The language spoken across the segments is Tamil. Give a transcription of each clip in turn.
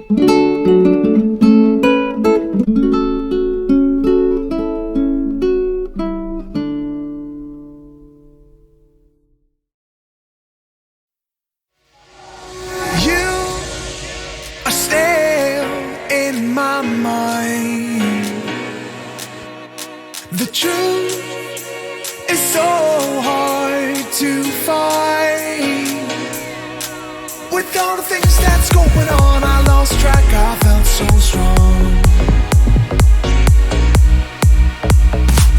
The truth is so hard to find. With all the things that's going on, I lost track, I felt so strong.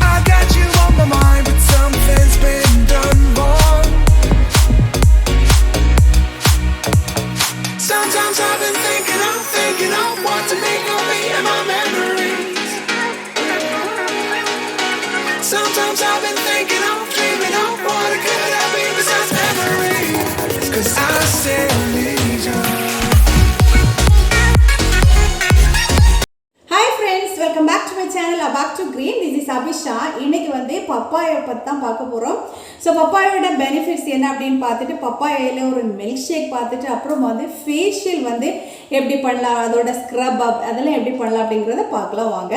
I got you on my mind, but something's been done wrong. Sometimes I've been thinking of what to make of me and my memories. Sometimes I've been thinking of dreaming of what it could have been besides memories. 'Cause I still need you. Hi friends, welcome back to my channel Abactive. This is Abisha. இன்னைக்கு வந்து பப்பாயா பத்தி தான் பார்க்க போறோம். ஸோ பப்பாயோட பெனிஃபிட்ஸ் என்ன அப்படின்னு பார்த்துட்டு பப்பாயால ஒரு மில்க் ஷேக் பார்த்துட்டு அப்புறம் வந்து ஃபேஷியல் வந்து எப்படி பண்ணலாம், அதோட ஸ்க்ரப் அப் அதெல்லாம் எப்படி பண்ணலாம் அப்படிங்கிறத பார்க்கலாம் வாங்க.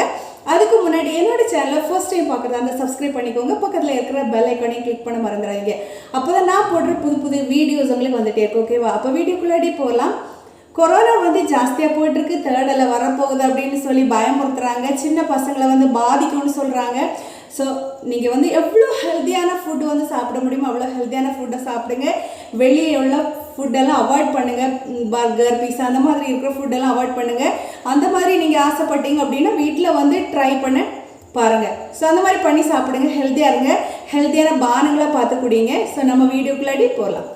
அதுக்கு முன்னாடி என்னோட சேனலை ஃபர்ஸ்ட் டைம் பார்க்குறதா அந்த சப்ஸ்கிரைப் பண்ணிக்கோங்க. பக்கத்தில் இருக்கிற பெல் ஐக்கானையும் கிளிக் பண்ண மறந்துடாதீங்க. அப்போ தான் நான் போடுற புது புது வீடியோஸ் உங்களுக்கு வந்துட்டே இருக்கு. ஓகேவா? அப்போ வீடியோக்குள்ளாடி போகலாம். கொரோனா வந்து ஜாஸ்தியாக போயிட்டுருக்கு, தேர்ட் அலை வரப்போகுது அப்படின்னு சொல்லி பயமுறுத்துறாங்க. சின்ன பசங்களை வந்து பாதிக்கும்னு சொல்கிறாங்க. ஸோ நீங்கள் வந்து எவ்வளோ ஹெல்த்தியான ஃபுட்டு வந்து சாப்பிட முடியுமோ அவ்வளோ ஹெல்த்தியான ஃபுட்டை சாப்பிடுங்க. வெளியே உள்ள ஃபுட்டெல்லாம் அவாய்ட் பண்ணுங்கள். பர்கர், பீஸா அந்த மாதிரி இருக்கிற ஃபுட்டெல்லாம் அவாய்ட் பண்ணுங்கள். அந்த மாதிரி நீங்கள் ஆசைப்பட்டீங்க அப்படின்னா வீட்டில் வந்து ட்ரை பண்ண பாருங்கள். ஸோ அந்த மாதிரி பண்ணி சாப்பிடுங்க, ஹெல்த்தியாக இருங்க, ஹெல்த்தியான பானங்களாக பார்த்து குடிங்க. ஸோ நம்ம வீடியோக்குள்ளாடி போகலாம்.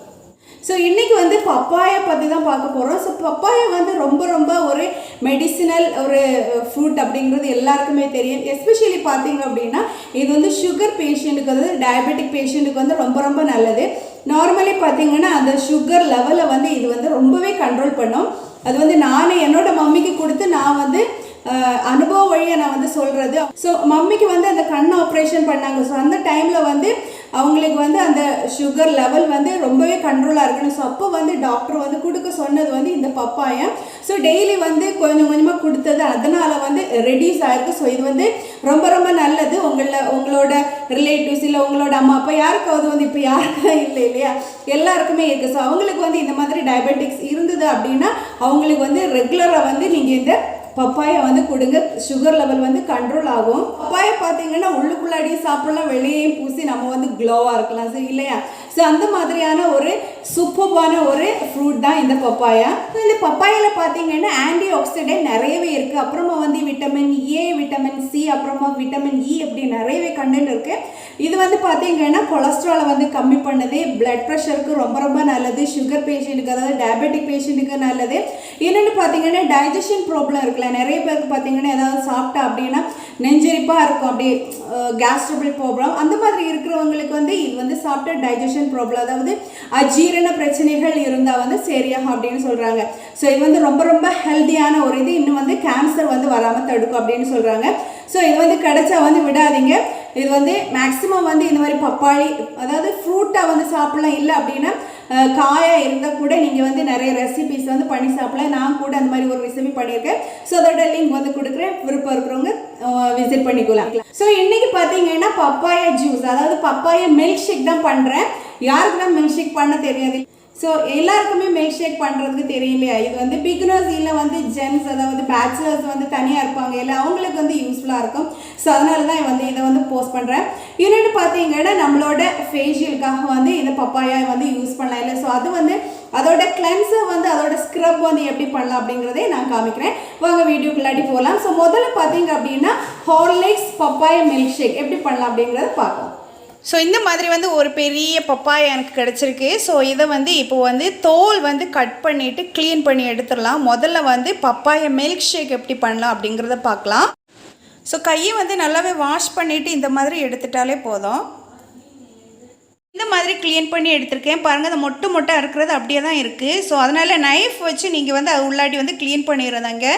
ஸோ இன்றைக்கி வந்து பப்பாயா பற்றி தான் பார்க்க போகிறோம். ஸோ பப்பாயா வந்து ரொம்ப ஒரு மெடிசினல் ஒரு ஃப்ரூட் அப்படிங்கிறது எல்லாருக்குமே தெரியும். எஸ்பெஷலி பார்த்தீங்க அப்படின்னா இது வந்து சுகர் பேஷண்ட்டுக்கு வந்து டயபெட்டிக் பேஷண்ட்டுக்கு வந்து ரொம்ப நல்லது. நார்மலி பார்த்தீங்கன்னா அந்த சுகர் லெவலை வந்து இது வந்து ரொம்பவே கண்ட்ரோல் பண்ணும். அது வந்து நானே என்னோட மம்மிக்கு கொடுத்து நான் வந்து அனுபவ வழியை நான் வந்து சொல்கிறது. ஸோ மம்மிக்கு வந்து அந்த கண் ஆப்ரேஷன் பண்ணாங்க. ஸோ அந்த டைமில் வந்து அவங்களுக்கு வந்து அந்த சுகர் லெவல் வந்து ரொம்பவே கண்ட்ரோலாக இருக்கணும். ஸோ அப்போ வந்து டாக்டர் வந்து கொடுக்க சொன்னது வந்து இந்த பப்பாயா. ஸோ டெய்லி வந்து கொஞ்சமாக கொடுத்தது அதனால் வந்து ரெடியூஸ் ஆகிருக்கு. ஸோ இது வந்து ரொம்ப நல்லது. உங்களோட ரிலேட்டிவ்ஸ் இல்லை உங்களோட அம்மா அப்பா யாருக்காவது வந்து இப்போ யாருக்கும் இல்லை இல்லையா, எல்லாருக்குமே இருக்குது. ஸோ அவங்களுக்கு வந்து இந்த மாதிரி டயபெட்டிக்ஸ் இருந்தது அப்படின்னா அவங்களுக்கு வந்து ரெகுலராக வந்து நீங்கள் இந்த பப்பாயா வந்து கொடுங்க. சுகர் லெவல் வந்து கண்ட்ரோல் ஆகும். பப்பாயா பார்த்தீங்கன்னா உள்ளுக்குள்ளாடியே சாப்பிடலாம், வெளியேயும் பூசி நம்ம வந்து க்ளோவாக இருக்கலாம். சரி இல்லையா? ஸோ அந்த மாதிரியான ஒரு சூப்பர்பான ஒரு ஃப்ரூட் தான் இந்த பப்பாயா. ஸோ இந்த பப்பாயாவில் பார்த்தீங்கன்னா ஆன்டி ஆக்சிடென்ட் நிறையவே இருக்குது. அப்புறமா வந்து விட்டமின் ஏ, விட்டமின் சி, அப்புறமா விட்டமின் இ அப்படி நிறையவே கண்டென்ட் இருக்குது. இது வந்து பார்த்தீங்கன்னா கொலஸ்ட்ராலை வந்து கம்மி பண்ணுது, பிளட் ப்ரெஷருக்கு ரொம்ப நல்லது, சுகர் பேஷண்ட்டுக்கு அதாவது டயபெட்டிக் பேஷண்ட்டுக்கு நல்லது. இன்னொன்று பார்த்தீங்கன்னா டைஜஷன் ப்ராப்ளம் இருக்குல்ல, நிறைய பேருக்கு பார்த்தீங்கன்னா ஏதாவது சாப்பிட்டா அப்படின்னா நெஞ்சரிப்பாக இருக்கும், அப்படி கேஸ்ட்ரபிள் ப்ராப்ளம் அந்த மாதிரி இருக்கிறவங்களுக்கு வந்து இது வந்து சாப்பிட்டா டைஜஷன் ப்ராப்ளம் அதாவது அஜீரண பிரச்சனைகள் இருந்தால் வந்து சரியாகும் அப்படின்னு சொல்கிறாங்க. ஸோ இது வந்து ரொம்ப ஹெல்த்தியான ஒரு இது. இன்னும் வந்து கேன்சர் வந்து வராமல் தடுக்கும் அப்படின்னு சொல்கிறாங்க. ஸோ இது வந்து கிடைச்சா வந்து விடாதீங்க. இது வந்து மேக்ஸிமம் வந்து இந்த மாதிரி பப்பாளி அதாவது ஃப்ரூட்டாக வந்து சாப்பிடலாம். இல்லை அப்படின்னா காயாக இருந்தால் கூட நீங்கள் வந்து நிறைய ரெசிபிஸ் வந்து பண்ணி சாப்பிடலாம். நான் கூட அந்த மாதிரி ஒரு ரெசிபி பண்ணியிருக்கேன். ஸோ அதோட லிங்க் வந்து கொடுக்குறேன், விருப்பம் இருக்கிறவங்க விசிட் பண்ணிக்கலாம். ஸோ இன்றைக்கி பார்த்தீங்கன்னா பப்பாயா ஜூஸ் அதாவது பப்பாயா மில்க் ஷேக் தான் பண்ணுறேன். யாருக்கு தான் மில்க் ஷேக் பண்ண தெரியாது. ஸோ எல்லாருக்குமே மில்க் ஷேக் பண்ணுறதுக்கு தெரியும் இல்லையா? இது வந்து பிகினர்ஸ் இல்லை வந்து ஜென்ஸ் அதாவது பேச்சுலர்ஸ் வந்து தனியாக இருப்பாங்க இல்லை, அவங்களுக்கு வந்து யூஸ்ஃபுல்லாக இருக்கும். ஸோ அதனால தான் வந்து இதை வந்து போஸ்ட் பண்ணுறேன். இன்னொன்று பார்த்தீங்கன்னா நம்மளோட ஃபேஷியலுக்காக வந்து இந்த பப்பாயா வந்து யூஸ் பண்ணலாம் இல்லை. ஸோ அது வந்து அதோட கிளென்சர் வந்து அதோட ஸ்க்ரப் வந்து எப்படி பண்ணலாம் அப்படிங்கிறதே நான் காமிக்கிறேன். வாங்க வீடியோக்குள்ளாடி போகலாம். ஸோ முதல்ல பார்த்தீங்க அப்படின்னா ஹார்லிக்ஸ் பப்பாயா மில்க் ஷேக் எப்படி பண்ணலாம் அப்படிங்கிறத பார்க்கலாம். ஸோ இந்த மாதிரி வந்து ஒரு பெரிய பப்பாயா எனக்கு கிடச்சிருக்கு. ஸோ இதை வந்து இப்போ வந்து தோல் வந்து கட் பண்ணிவிட்டு க்ளீன் பண்ணி எடுத்துடலாம். முதல்ல வந்து பப்பாயா மில்க் ஷேக் எப்படி பண்ணலாம் அப்படிங்கிறத பார்க்கலாம். ஸோ கையை வந்து நல்லாவே வாஷ் பண்ணிவிட்டு இந்த மாதிரி எடுத்துட்டாலே போதும். இந்த மாதிரி க்ளீன் பண்ணி எடுத்திருக்கேன் பாருங்கள். அது மொட்டை இருக்கிறது அப்படியே தான் இருக்குது. ஸோ அதனால் நைஃப் வச்சு நீங்கள் வந்து அது உள்ளாடி வந்து க்ளீன் பண்ணிடுறதாங்க.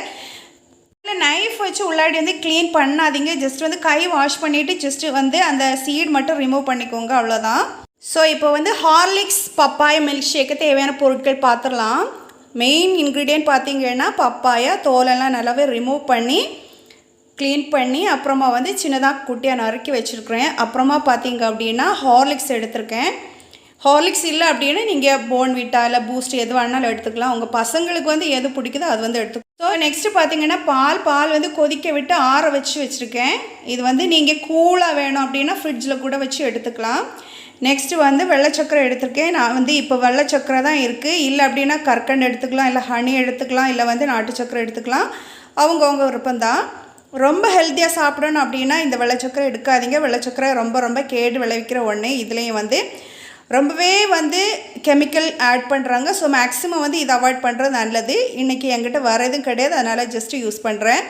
இல்லை நைஃப் வச்சு உள்ளாடி வந்து க்ளீன் பண்ணாதீங்க. ஜஸ்ட் வந்து கை வாஷ் பண்ணிவிட்டு ஜஸ்ட்டு வந்து அந்த சீட் மட்டும் ரிமூவ் பண்ணிக்கோங்க, அவ்வளோதான். ஸோ இப்போ வந்து ஹார்லிக்ஸ் பப்பாயா மில்க் ஷேக்கு தேவையான பொருட்கள் பார்த்துடலாம். மெயின் இன்க்ரீடியன்ட் பார்த்திங்கன்னா பப்பாயா தோலெல்லாம் நல்லாவே ரிமூவ் பண்ணி க்ளீன் பண்ணி அப்புறமா வந்து சின்னதாக குட்டியாக நறுக்கி வச்சுருக்கிறேன். அப்புறமா பார்த்திங்க அப்படின்னா ஹார்லிக்ஸ் எடுத்திருக்கேன். ஹார்லிக்ஸ் இல்லை அப்படின்னா நீங்கள் போர்ன்விட்டா இல்லை பூஸ்ட் எது வேணாலும் எடுத்துக்கலாம். உங்கள் பசங்களுக்கு வந்து எது பிடிக்குதோ அது வந்து எடுத்துக்கலாம். ஸோ நெக்ஸ்ட்டு பார்த்திங்கன்னா பால் வந்து கொதிக்க விட்டு ஆற வச்சுருக்கேன். இது வந்து நீங்கள் கூலாக வேணும் அப்படின்னா ஃப்ரிட்ஜில் கூட வச்சு எடுத்துக்கலாம். நெக்ஸ்ட்டு வந்து வெள்ளை சக்கரை எடுத்திருக்கேன். நான் வந்து இப்போ வெள்ளை சக்கரை தான் இருக்குது. இல்லை அப்படின்னா கற்கண்டு எடுத்துக்கலாம், இல்லை ஹனி எடுத்துக்கலாம், இல்லை வந்து நாட்டு சக்கரை எடுத்துக்கலாம். அவங்கவுங்க விருப்பம்தான். ரொம்ப ஹெல்த்தியாக சாப்பிடணும் அப்படின்னா இந்த வெள்ளை சக்கரை எடுக்காதீங்க. வெள்ளை சக்கரை ரொம்ப கேடு விளைவிக்கிற ஒன்று. இதுலேயும் வந்து ரொம்பவே வந்து கெமிக்கல் ஆட் பண்ணுறாங்க. ஸோ மேக்ஸிமம் வந்து இதை அவாய்ட் பண்ணுறது நல்லது. இன்றைக்கி என்கிட்ட வரதும் கிடையாது, அதனால் ஜஸ்ட்டு யூஸ் பண்ணுறேன்.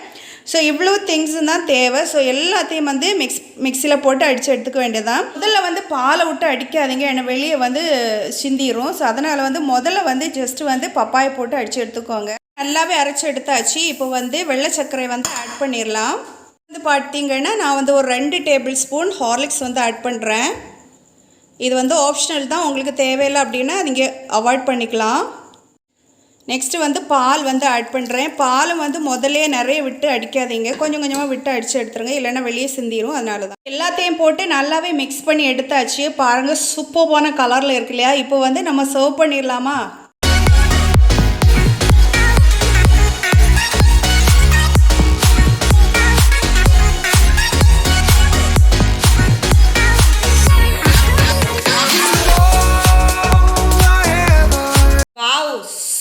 ஸோ இவ்வளோ திங்ஸும் தான் தேவை. ஸோ எல்லாத்தையும் வந்து மிக்சியில் போட்டு அடித்து எடுத்துக்க வேண்டியதான். முதல்ல வந்து பாலை விட்டு அடிக்காதீங்க, ஏன்னா வெளியே வந்து சிந்திரும். ஸோ அதனால் வந்து முதல்ல வந்து ஜஸ்ட்டு வந்து பப்பாயை போட்டு அடித்து எடுத்துக்கோங்க. நல்லாவே அரைச்சி எடுத்தாச்சு. இப்போ வந்து வெள்ளை சர்க்கரை வந்து ஆட் பண்ணிடலாம். வந்து பார்த்திங்கன்னா நான் வந்து ஒரு 2 டேபிள் ஸ்பூன் ஹார்லிக்ஸ் வந்து ஆட் பண்ணுறேன். இது வந்து ஆப்ஷனல் தான், உங்களுக்கு தேவையில்லை அப்படின்னா நீங்கள் அவாய்ட் பண்ணிக்கலாம். நெக்ஸ்ட்டு வந்து பால் வந்து ஆட் பண்ணுறேன். பாலும் வந்து முதல்லே நிறைய விட்டு அடிக்காதீங்க, கொஞ்சம் கொஞ்சமாக விட்டு அடித்து எடுத்துருங்க, இல்லைன்னா வெளியே சிந்திரும். அதனால தான் எல்லாத்தையும் போட்டு நல்லாவே மிக்ஸ் பண்ணி எடுத்தாச்சு. பாருங்கள் சூப்பரான கலரில் இருக்கு இல்லையா? இப்போ வந்து நம்ம சர்வ் பண்ணிடலாமா?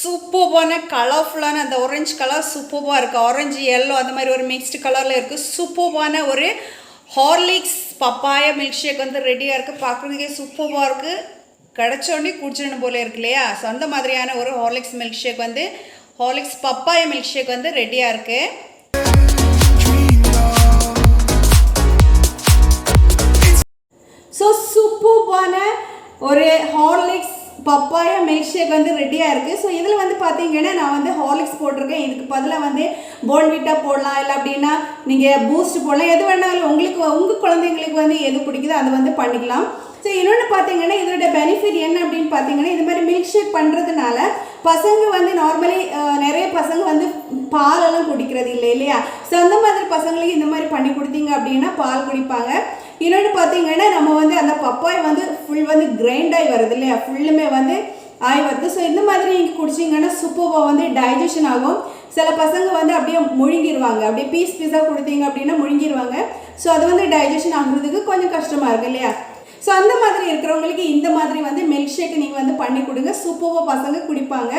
சூப்பரான கலர்ஃபுல்லான அந்த ஆரஞ்சு கலர் சூப்பராக இருக்குது. ஆரஞ்சு எல்லோ அந்த மாதிரி ஒரு மிக்ஸ்டு கலரில் இருக்குது. சூப்பரான ஒரு ஹார்லிக்ஸ் பப்பாயா மில்க் ஷேக் வந்து ரெடியாக இருக்குது. பார்க்குறதுக்கே சூப்பராக இருக்குது. கிடச்சோடனே குடிச்சிடணும் போல இருக்கு இல்லையா? ஸோ அந்த மாதிரியான ஒரு ஹார்லிக்ஸ் மில்க் ஷேக் வந்து ஹார்லிக்ஸ் பப்பாயா மில்க் ஷேக் வந்து ரெடியாக இருக்குது. ஸோ சூப்பரான ஒரு ஹார்லிக்ஸ் பப்பாயா மில்க் ஷேக் வந்து ரெடியாக இருக்குது. ஸோ இதில் வந்து பார்த்தீங்கன்னா நான் வந்து ஹார்லிக்ஸ் போட்டிருக்கேன். இதுக்கு பதிலாக வந்து போர்ன்விட்டா போடலாம், இல்லை அப்படின்னா நீங்கள் பூஸ்ட் போடலாம், எது வேணாலும் உங்களுக்கு உங்கள் குழந்தைங்களுக்கு வந்து எது பிடிக்குதோ அதை வந்து பண்ணிக்கலாம். ஸோ இன்னொன்று பார்த்தீங்கன்னா இதோட பெனிஃபிட் என்ன அப்படின்னு பார்த்தீங்கன்னா, இது மாதிரி மில்க் ஷேக் பண்ணுறதுனால பசங்க வந்து நார்மலி நிறைய பசங்க வந்து பாலெல்லாம் குடிக்கிறது இல்லை இல்லையா? ஸோ அந்த மாதிரி பசங்களுக்கு இந்த மாதிரி பண்ணி கொடுத்தீங்க அப்படின்னா பால் குடிப்பாங்க. இன்னொன்று பார்த்தீங்கன்னா நம்ம வந்து அந்த பப்பாய் வந்து ஃபுல் வந்து கிரைண்ட் ஆகி வருது இல்லையா? ஃபுல்லுமே வந்து ஆகி வருது. ஸோ இந்த மாதிரி நீங்கள் குடிச்சிங்கன்னா சூப்பராக வந்து டைஜஷன் ஆகும். சில பசங்க வந்து அப்படியே முழுங்கிடுவாங்க, அப்படியே பீஸாக கொடுத்தீங்க அப்படின்னா முழுங்கிடுவாங்க. ஸோ அது வந்து டைஜஷன் ஆகுறதுக்கு கொஞ்சம் கஷ்டமாக இருக்குது இல்லையா? ஸோ அந்த மாதிரி இருக்கிறவங்களுக்கு இந்த மாதிரி வந்து மில்க் ஷேக் நீங்கள் வந்து பண்ணி கொடுங்க. சூப்பராக பசங்க குடிப்பாங்க,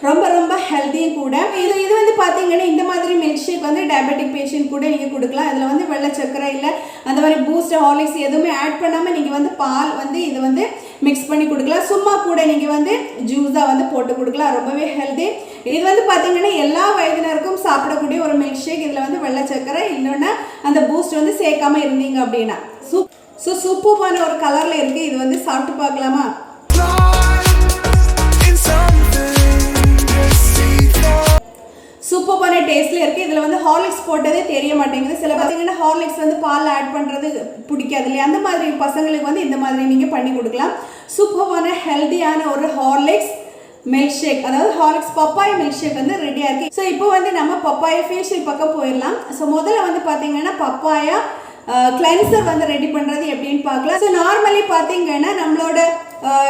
ரொம்ப ஹெல்த்தியும் கூட. இது வந்து பார்த்தீங்கன்னா இந்த மாதிரி மில்க் ஷேக் வந்து டயபெட்டிக் பேஷண்ட் கூட நீங்கள் கொடுக்கலாம். இதில் வந்து வெள்ளை சக்கரை இல்லை அந்த மாதிரி பூஸ்ட் ஹார்லிக்ஸ் எதுவுமே ஆட் பண்ணாமல் நீங்கள் வந்து பால் வந்து இது வந்து மிக்ஸ் பண்ணி கொடுக்கலாம். சும்மா கூட நீங்கள் வந்து ஜூஸாக வந்து போட்டு கொடுக்கலாம், ரொம்பவே ஹெல்த்தி. இது வந்து பார்த்தீங்கன்னா எல்லா வயதினருக்கும் சாப்பிடக்கூடிய ஒரு மில்க் ஷேக். இதில் வந்து வெள்ளை சக்கரை இல்லைன்னா அந்த பூஸ்ட் வந்து சேர்க்காம இருந்தீங்க அப்படின்னா சூப்பரான ஒரு கலரில் இருக்குது. இது வந்து சாப்பிட்டு பார்க்கலாமா? சூப்பரான டேஸ்ட்டில் இருக்குது. இதில் வந்து ஹார்லிக்ஸ் போட்டதே தெரிய மாட்டேங்குது. சில பார்த்தீங்கன்னா ஹார்லிக்ஸ் வந்து பால் ஆட் பண்ணுறது பிடிக்காது இல்லையா? அந்த மாதிரி பசங்களுக்கு வந்து இந்த மாதிரி நீங்கள் பண்ணி கொடுக்கலாம். சூப்பரான ஹெல்த்தியான ஒரு ஹார்லிக்ஸ் மில்க் ஷேக், அதாவது ஹார்லிக்ஸ் பப்பாயா மில்க் ஷேக் வந்து ரெடியாக இருக்குது. ஸோ இப்போ வந்து நம்ம பப்பாயா ஃபேஷியல் பக்கம் போயிடலாம். ஸோ முதல்ல வந்து பார்த்தீங்கன்னா பப்பாயா கிளென்சர் வந்து ரெடி பண்ணுறது எப்படின்னு பார்க்கலாம். ஸோ நார்மலி பார்த்தீங்கன்னா நம்மளோட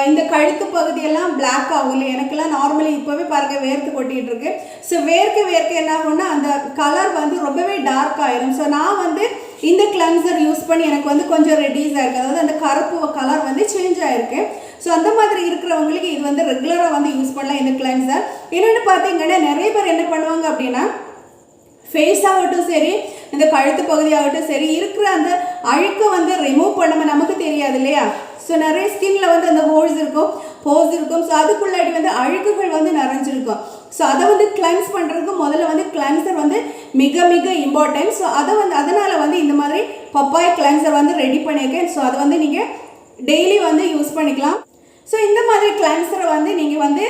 இந்த கழுத்து பகுதியெல்லாம் பிளாக் ஆகும் இல்லை? எனக்கெல்லாம் நார்மலி இப்போவே பாருங்க வேர்த்து கொட்டிகிட்டு இருக்கு. ஸோ வேர்க்க என்ன ஆகும்னா அந்த கலர் வந்து ரொம்பவே டார்க் ஆயிரும். ஸோ நான் வந்து இந்த கிளென்சர் யூஸ் பண்ணி எனக்கு வந்து கொஞ்சம் ரெடியூஸ் ஆயிருக்கு, அதாவது அந்த கருப்பு கலர் வந்து சேஞ்ச் ஆயிருக்கு. ஸோ அந்த மாதிரி இருக்கிறவங்களுக்கு இது வந்து ரெகுலராக வந்து யூஸ் பண்ணலாம் இந்த கிளென்சர். இன்னொன்று பார்த்தீங்கன்னா நிறைய பேர் என்ன பண்ணுவாங்க அப்படின்னா ஃபேஸ் ஆகட்டும் சரி, இந்த கழுத்து பகுதி ஆகட்டும் சரி, இருக்கிற அந்த அழுக்கை வந்து ரிமூவ் பண்ணாமல் நமக்கு தெரியாது இல்லையா? ஸோ நிறைய ஸ்கின்ல வந்து அந்த ஹோல்ஸ் இருக்கும், போஸ் இருக்கும். ஸோ அதுக்குள்ளாடி வந்து அழுக்குகள் வந்து நிறைஞ்சிருக்கும். ஸோ அதை வந்து கிளென்ஸ் பண்ணுறதுக்கு முதல்ல வந்து கிளென்சர் வந்து மிக இம்பார்ட்டன்ட். ஸோ அதனால் வந்து இந்த மாதிரி பப்பாய் கிளென்சர் வந்து ரெடி பண்ணியிருக்கேன். ஸோ அதை வந்து நீங்கள் டெய்லி வந்து யூஸ் பண்ணிக்கலாம். ஸோ இந்த மாதிரி கிளென்சரை வந்து நீங்கள் வந்து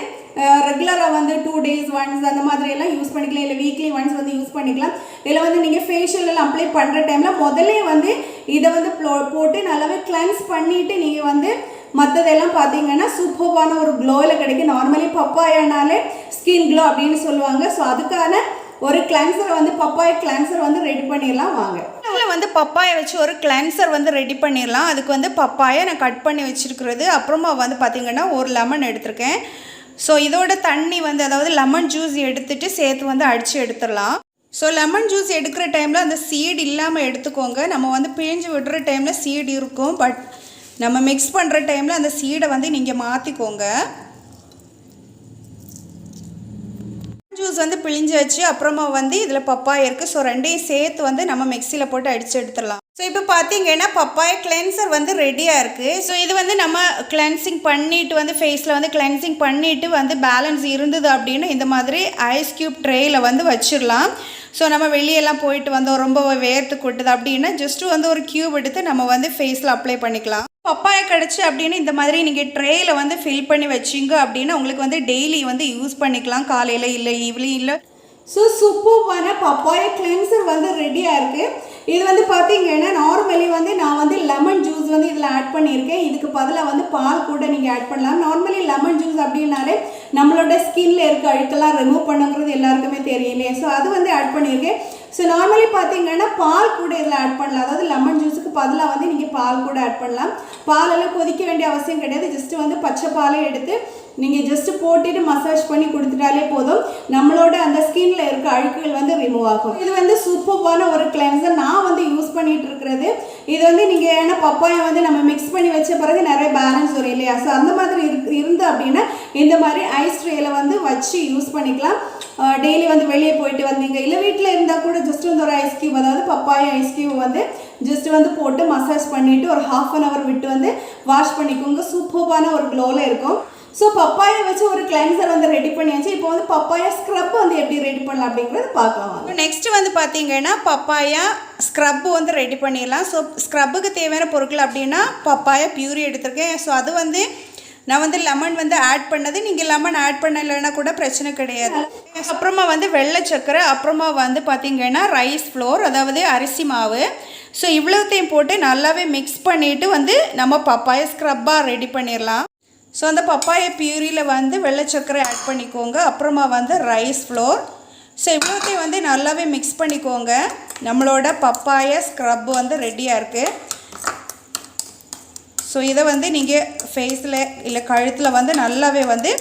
ரெகுலராக வந்து 2 days once அந்த மாதிரி எல்லாம் யூஸ் பண்ணிக்கலாம், இல்லை வீக்லி ஒன்ஸ் வந்து யூஸ் பண்ணிக்கலாம். இதில் வந்து நீங்கள் ஃபேஷியல் எல்லாம் அப்ளை பண்ணுற டைமில் முதல்ல வந்து இதை வந்து போட்டு நல்லாவே கிளென்ஸ் பண்ணிவிட்டு நீங்கள் வந்து மற்றதெல்லாம் பார்த்தீங்கன்னா சூப்பர்வான ஒரு க்ளோவில் கிடைக்கும். நார்மலி பப்பாயானாலே ஸ்கின் க்ளோ அப்படின்னு சொல்லுவாங்க. ஸோ அதுக்கான ஒரு கிளென்சர் வந்து பப்பாயா கிளென்சர் வந்து ரெடி பண்ணிடலாம் வாங்க. அதில் வந்து பப்பாயை வச்சு ஒரு கிளென்சர் வந்து ரெடி பண்ணிடலாம். அதுக்கு வந்து பப்பாயை நான் கட் பண்ணி வச்சுருக்கிறது, அப்புறமா வந்து பார்த்திங்கன்னா ஒரு லெமன் எடுத்திருக்கேன். ஸோ இதோட தண்ணி வந்து அதாவது லெமன் ஜூஸ் எடுத்துகிட்டு சேர்த்து வந்து அடித்து எடுத்துடலாம். ஸோ லெமன் ஜூஸ் எடுக்கிற டைமில் அந்த சீடு இல்லாமல் எடுத்துக்கோங்க. நம்ம வந்து பிழிஞ்சு விடுற டைமில் சீடு இருக்கும், பட் நம்ம மிக்ஸ் பண்ணுற டைமில் அந்த சீடை வந்து நீங்கள் மாற்றிக்கோங்க. ஜூஸ் வந்து பிழிஞ்சாச்சு, அப்புறமா வந்து இதில் பப்பாயா இருக்குது. ஸோ ரெண்டையும் சேர்த்து வந்து நம்ம மிக்சியில் போட்டு அடித்து எடுத்துடலாம். ஸோ இப்போ பார்த்தீங்கன்னா பப்பாயா கிளென்சர் வந்து ரெடியாக இருக்குது. ஸோ இது வந்து நம்ம கிளென்சிங் பண்ணிவிட்டு வந்து ஃபேஸில் வந்து கிளென்சிங் பண்ணிவிட்டு வந்து பேலன்ஸ் இருந்தது அப்படின்னு இந்த மாதிரி ஐஸ் க்யூப் ட்ரேயில் வந்து வச்சிடலாம். ஸோ நம்ம வெளியெல்லாம் போயிட்டு வந்தோம், ரொம்ப வேர்த்து கொட்டுது அப்படின்னா ஜஸ்ட்டு வந்து ஒரு க்யூப் எடுத்து நம்ம வந்து ஃபேஸில் அப்ளை பண்ணிக்கலாம். பப்பாயா கிடச்சி அப்படின்னு இந்த மாதிரி நீங்கள் ட்ரேயில் வந்து ஃபில் பண்ணி வச்சிங்க அப்படின்னா உங்களுக்கு வந்து டெய்லி வந்து யூஸ் பண்ணிக்கலாம், காலையில் இல்லை ஈவினிங் இல்லை. ஸோ சூப்பர்வான பப்பாயா கிளென்சர் வந்து ரெடியாக இருக்குது. இது வந்து பார்த்தீங்கன்னா நார்மலி வந்து நான் வந்து லெமன் ஜூஸ் வந்து இதில் ஆட் பண்ணியிருக்கேன். இதுக்கு பதிலாக வந்து பால் கூட நீங்கள் ஆட் பண்ணலாம். நார்மலி லெமன் ஜூஸ் அப்படின்னாலே நம்மளோட ஸ்கின்ல இருக்க அழுக்கெல்லாம் ரிமூவ் பண்ணுங்கிறது எல்லாருக்குமே தெரியும் இல்லையா? ஸோ அது வந்து ஆட் பண்ணியிருக்கேன். ஸோ நார்மலி பார்த்தீங்கன்னா பால் கூட இதில் ஆட் பண்ணலாம். அதாவது லெமன் ஜூஸுக்கு பதிலாக வந்து நீங்கள் பால் கூட ஆட் பண்ணலாம். பாலெல்லாம் கொதிக்க வேண்டிய அவசியம் கிடையாது. ஜஸ்ட்டு வந்து பச்சை பாலை எடுத்து நீங்கள் ஜஸ்ட்டு போட்டுட்டு மசாஜ் பண்ணி கொடுத்துட்டாலே போதும், நம்மளோட அந்த ஸ்கின்ல இருக்க அழுக்குகள் வந்து ரிமூவ் ஆகும். இது வந்து சூப்பர்வான ஒரு கிளென்சர் நான் வந்து யூஸ் பண்ணிட்டு இருக்கிறது. இது வந்து நீங்கள் ஏன்னா பப்பாயா வந்து நம்ம மிக்ஸ் பண்ணி வச்ச பிறகு நிறைய பேலன்ஸ் வரும் இல்லையா? ஸோ அந்த மாதிரி இருந்து அப்படின்னா இந்த மாதிரி ஐஸ் ட்ரேயில் வந்து வச்சு யூஸ் பண்ணிக்கலாம். டெய்லி வந்து வெளியே போயிட்டு வந்தீங்க இல்லை வீட்டில் இருந்தால் கூட ஜஸ்ட் வந்து ஒரு ஐஸ் கியூப் அதாவது பப்பாயா ஐஸ் கியூப் வந்து ஜஸ்ட் வந்து போட்டு மசாஜ் பண்ணிவிட்டு ஒரு 1/2 hour விட்டு வந்து வாஷ் பண்ணிக்கோங்க. சூப்பர்வான ஒரு க்ளோவில் இருக்கும். ஸோ பப்பாயா வச்சு ஒரு கிளென்சர் வந்து ரெடி பண்ணியாச்சு. இப்போ வந்து பப்பாயா ஸ்க்ரப் வந்து எப்படி ரெடி பண்ணலாம் அப்படிங்கிறது பார்க்கலாம். நெக்ஸ்ட்டு வந்து பார்த்தீங்கன்னா பப்பாயா ஸ்க்ரப்பு வந்து ரெடி பண்ணிடலாம். ஸோ ஸ்க்ரப்புக்கு தேவையான பொருட்கள் அப்படின்னா பப்பாயா பியூரி எடுத்திருக்கேன். ஸோ அது வந்து நான் வந்து லெமன் வந்து ஆட் பண்ணது, நீங்கள் லெமன் ஆட் பண்ணலைன்னா கூட பிரச்சனை கிடையாது. அப்புறமா வந்து வெள்ளை சக்கரை, அப்புறமா வந்து பார்த்திங்கன்னா ரைஸ் ஃப்ளோர் அதாவது அரிசி மாவு. ஸோ இவ்வளோத்தையும் போட்டு நல்லாவே மிக்ஸ் பண்ணிவிட்டு வந்து நம்ம பப்பாயா ஸ்க்ரப்பாக ரெடி பண்ணிடலாம். ஸோ அந்த பப்பாயா பியூரியில் வந்து வெள்ளை சக்கரை ஆட் பண்ணிக்கோங்க, அப்புறமா வந்து ரைஸ் ஃப்ளோர். ஸோ இவ்வளோத்தையும் வந்து நல்லாவே மிக்ஸ் பண்ணிக்கோங்க. நம்மளோட பப்பாயா ஸ்க்ரப் வந்து ரெடியாக இருக்குது. ஸோ இதை வந்து நீங்கள் ஃபேஸில் இல்லை கழுத்தில் வந்து நல்லாவே வந்து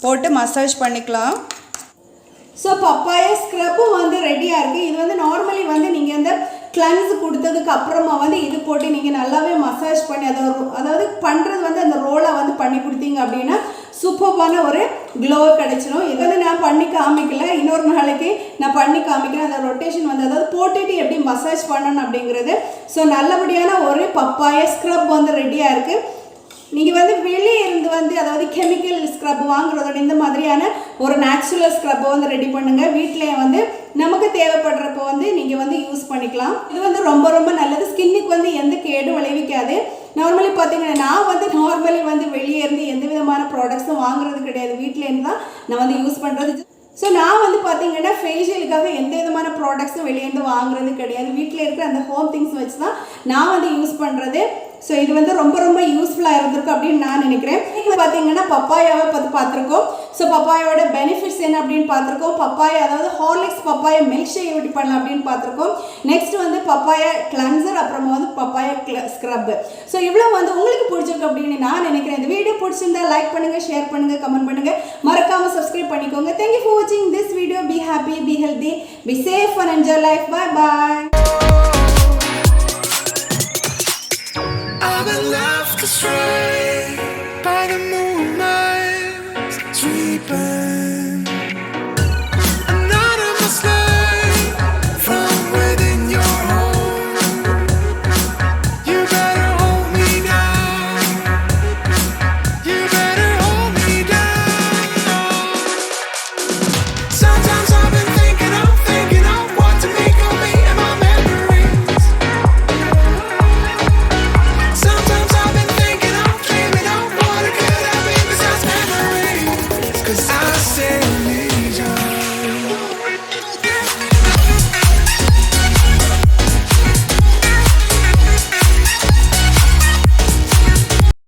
போட்டு மசாஜ் பண்ணிக்கலாம். ஸோ பப்பாயா ஸ்க்ரப்பும் வந்து ரெடியாக இருக்குது. இது வந்து நார்மலி வந்து நீங்கள் இந்த கிளென்ஸ் கொடுத்ததுக்கு அப்புறமா வந்து இது போட்டு நீங்கள் நல்லாவே மசாஜ் பண்ணி அதாவது பண்ணுறது வந்து அந்த ரோலை வந்து பண்ணி கொடுத்தீங்க அப்படின்னா சூப்பர்வான ஒரு க்ளோ கிடைச்சிடும். இது வந்து நான் பண்ணி காமிக்கல, இன்னொரு நாளைக்கு நான் பண்ணி காமிக்கிறேன். அந்த ரொட்டேஷன் வந்து அதாவது போட்டுட்டு எப்படி மசாஜ் பண்ணணும் அப்படிங்கிறது. ஸோ நல்லபடியான ஒரு பப்பாயா ஸ்க்ரப் வந்து ரெடியாக இருக்குது. நீங்கள் வந்து வெளியே இருந்து வந்து அதாவது கெமிக்கல் ஸ்க்ரப் வாங்குறதோட இந்த மாதிரியான ஒரு நேச்சுரல் ஸ்க்ரப்பை வந்து ரெடி பண்ணுங்கள். வீட்டிலே வந்து நமக்கு தேவைப்படுறப்போ வந்து நீங்கள் வந்து யூஸ் பண்ணிக்கலாம். இது வந்து ரொம்ப ரொம்ப நல்லது. ஸ்கின்னுக்கு வந்து எந்த கேடும் விளைவிக்காது. நார்மலி பார்த்தீங்கன்னா நான் வந்து நார்மலி வந்து வெளியே இருந்து எந்த விதமான ப்ராடக்ட்ஸும் வாங்குறது கிடையாது. வீட்டிலேருந்து தான் நான் வந்து யூஸ் பண்ணுறது. ஸோ நான் வந்து பார்த்தீங்கன்னா ஃபேஷியலுக்காக எந்த விதமான ப்ராடக்ட்ஸும் வெளியேருந்து வாங்குறது கிடையாது. வீட்டில் இருக்கிற அந்த ஹோம் திங்ஸ் வச்சு தான் நான் வந்து யூஸ் பண்ணுறது. ஸோ இது வந்து ரொம்ப ரொம்ப யூஸ்ஃபுல்லாக இருந்திருக்கும் அப்படின்னு நான் நினைக்கிறேன். இப்போ பார்த்தீங்கன்னா பப்பாயாவை பார்த்துருக்கோம். ஸோ பப்பாயோட பெனிஃபிட்ஸ் என்ன அப்படின்னு பார்த்துருக்கோம். பப்பாயா அதாவது ஹார்லிக்ஸ் பப்பாயா மில்க்ஷேக் எப்படி பண்ணலாம் அப்படின்னு பார்த்துருக்கோம். நெக்ஸ்ட் வந்து பப்பாயா கிளென்சர், அப்புறமா வந்து பப்பாயா ஸ்க்ரப். ஸோ இவ்வளோ வந்து உங்களுக்கு பிடிச்சிருக்கு அப்படின்னு நான் நினைக்கிறேன். இந்த வீடியோ பிடிச்சிருந்தா லைக் பண்ணுங்கள், ஷேர் பண்ணுங்கள், கமெண்ட் பண்ணுங்கள், மறக்காமல் சப்ஸ்கிரைப் பண்ணிக்கோங்க. தேங்க்யூ ஃபார் வாட்சிங் this video. Be happy, B healthy, be safe and enjoy life. Bye bye. I've been left astray by the moonlight sweeping.